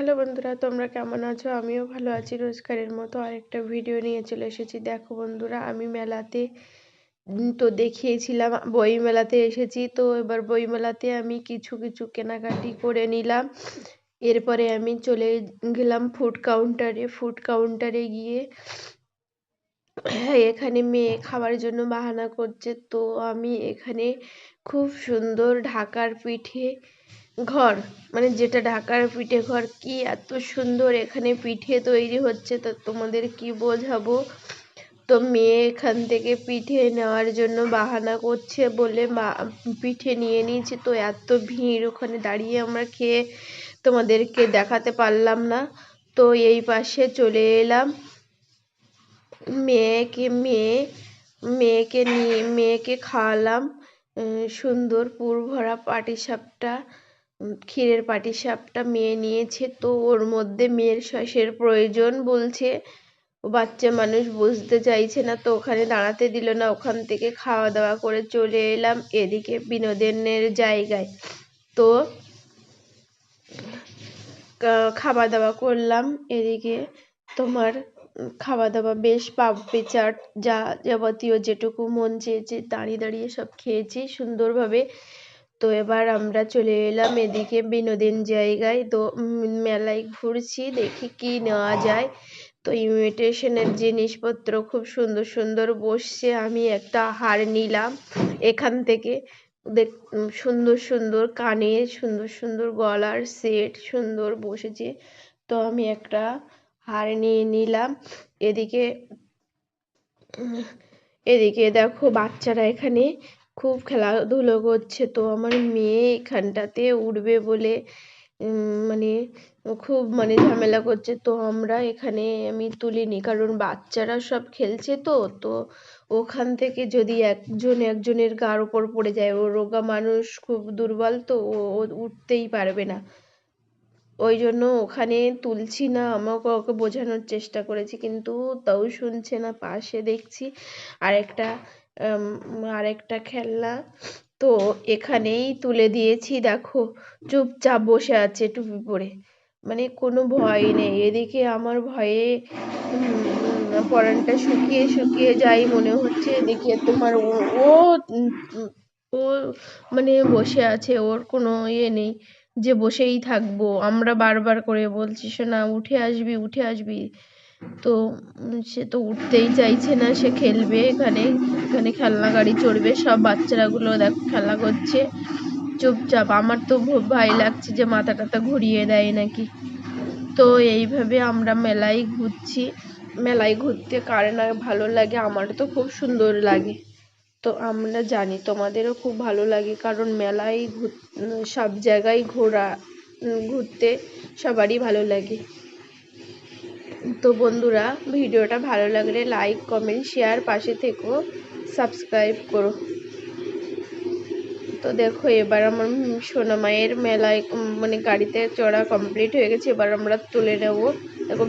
Hello বন্ধুরা, তোমরা কেমন আছো? আমিও ভালো আছি। রোজকারের মতো আরেকটা ভিডিও নিয়ে চলে এসেছি। দেখো বন্ধুরা, আমি মেলাতে তো দেখিয়েছিলাম বই মেলাতে এসেছি। তো এবার বই মেলাতে আমি কিছু কিছু কেনাকাটি করে নিলাম। এরপরে আমি চলে গেলাম ফুড কাউন্টারে গিয়ে এখানে মেয়ে খাবার জন্য বাহানা করছে। তো আমি এখানে খুব সুন্দর ঢাকার পিঠে ঘর, মানে যেটা ঢাকার পিঠে ঘর, কি এত সুন্দর এখানে পিঠে তৈরি হচ্ছে তা তোমাদের কি বোঝাবো। তো মেয়ে এখান থেকে পিঠে নেওয়ার জন্য বাহানা করছে বলে পিঠে নিয়ে নিয়েছি। তো এত ভিড়, ওখানে দাঁড়িয়ে আমরা খেয়ে তোমাদেরকে দেখাতে পারলাম না। তো এই পাশে চলে এলাম। মেয়েকে খাওয়ালাম সুন্দর পুর ভরা পাটিসাপটা, ক্ষীরের পাটিসাপটা মেয়ে নিয়েছে। তো ওর মধ্যে মেয়ের সসের প্রয়োজন বলছে। ও বাচ্চা মানুষ, বুঝতে চাইছে না, তো ওখানে দাঁড়াতে দিল না। ওখান থেকে খাওয়া দাওয়া করে চলে এলাম এদিকে বিনোদনের জায়গায়। তো খাওয়া দাওয়া করলাম এদিকে। তোমার খাওয়া দাওয়া বেশ পাপড়ি চাট যা যাবতীয় যেটুকু মন চেয়েছে দাঁড়িয়ে দাঁড়িয়ে সব খেয়েছি সুন্দরভাবে। তো এবার আমরা চলে এলাম এদিকে বিনোদন জায়গায়। তো মেলায় ঘুরছি, দেখি কি নেওয়া যায়। তো ইমিটেশনের জিনিসপত্র খুব সুন্দর সুন্দর বসছে। আমি একটা হার নিলাম এখান থেকে। সুন্দর সুন্দর কানের, সুন্দর সুন্দর গলার সেট সুন্দর বসেছে। তো আমি একটা হার নিয়ে নিলাম। এদিকে এদিকে দেখো বাচ্চারা এখানে খুব খেলাধুলো করছে। তো আমার মেয়ে এখানটাতে উঠবে বলে মানে খুব ঝামেলা করছে। তো আমরা এখানে আমি তুলিনি, কারণ বাচ্চারা সব খেলছে। তো তো ওখান থেকে যদি একজনের গার উপর পড়ে যায়, ও রোগা মানুষ, খুব দুর্বল, তো ও উঠতেই পারবে না। ওই জন্য ওখানে তুলছি না। আমাকে ওকে বোঝানোর চেষ্টা করেছি, কিন্তু তাও শুনছে না। পাশে দেখছি আরেকটা আরেকটা খেলনা, তো এখানেই তুলে দিয়েছি। দেখো চুপচাপ বসে আছে টুপি পরে, কোনো ভয় নেই। এদিকে আমার ভয়ে পরানটা শুকিয়ে শুকিয়ে যাই মনে হচ্ছে। এদিকে তোমার ও ও ও বসে আছে, ওর কোনো ইয়ে নেই যে বসেই থাকবো। আমরা বারবার করে বলছি, শোনা উঠে আসবি উঠে আসবি, তো সে তো উঠতেই চাইছে না। সে খেলবে এখানে, এখানে খেলনা গাড়ি চড়বে। সব বাচ্চারাগুলো দেখো খেলা করছে চুপচাপ। আমার তো ভয় লাগছে যে মাথা টাথা ঘুরিয়ে দেয় নাকি। তো এইভাবে আমরা মেলায় ঘুরছি। মেলায় ঘুরতে কার না ভালো লাগে, আমার তো খুব সুন্দর লাগে। তো আমরা জানি তোমাদেরও খুব ভালো লাগে, কারণ মেলায় সব জায়গায় ঘুরতে সবারই ভালো লাগে। তো বন্ধুরা, ভিডিওটা ভালো লাগলে লাইক কমেন্ট শেয়ার, পাশে থেকো, সাবস্ক্রাইব করো। তো দেখো এবার আমার সোনামায়ের মেলায় গাড়িতে চড়া কমপ্লিট হয়ে গেছে। এবার আমরা তুলে নেব। দেখো